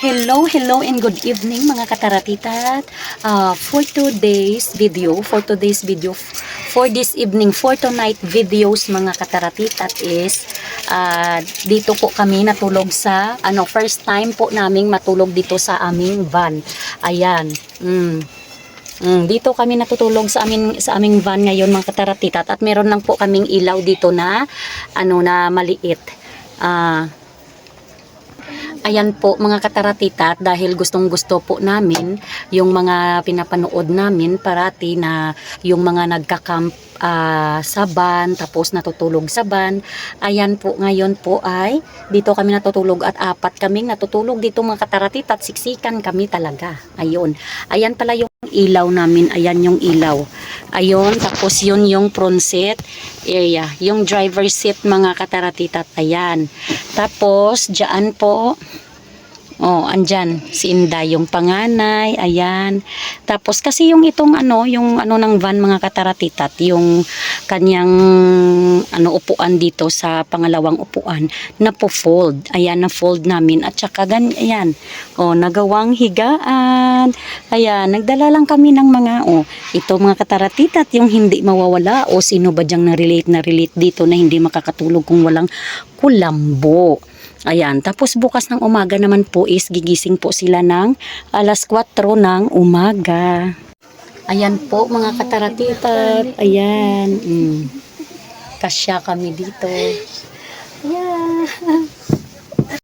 Hello, hello and good evening mga kataratitat. For today's video, for this evening, for tonight videos mga kataratitat is dito po kami natulog sa, first time po naming matulog dito sa aming van. Ayan, dito kami natutulog sa aming van ngayon mga kataratitat at meron lang po kaming ilaw dito na, na maliit. Ayan po mga kataratitat, dahil gustong gusto po namin yung mga pinapanood namin parati na yung mga nagkakamp sa van, tapos natutulog sa van. Ayan po, ngayon po ay dito kami natutulog at apat kaming natutulog dito mga kataratitat, siksikan kami talaga. Ayun, ayan pala yung ilaw namin, ayan yung ilaw. Ayun, tapos yun yung front seat area, yung driver seat mga kataratitat, ayan. Tapos dyan po, andyan si Inday, yung panganay, ayan. Tapos kasi yung itong yung ng van mga kataratitat, yung kanyang upuan dito sa pangalawang upuan, na po fold. Ayan, na fold namin at saka ayan. Nagawang higaan. Ayan, nagdala lang kami ng mga ito mga kataratitat, yung hindi mawawala sino ba diyang na-relate dito na hindi makakatulog kung walang kulambo. Ayan, tapos bukas ng umaga naman po is gigising po sila ng alas 4 ng umaga. Ayan po mga kataratitat, ayan. Kasya kami dito. Ayan.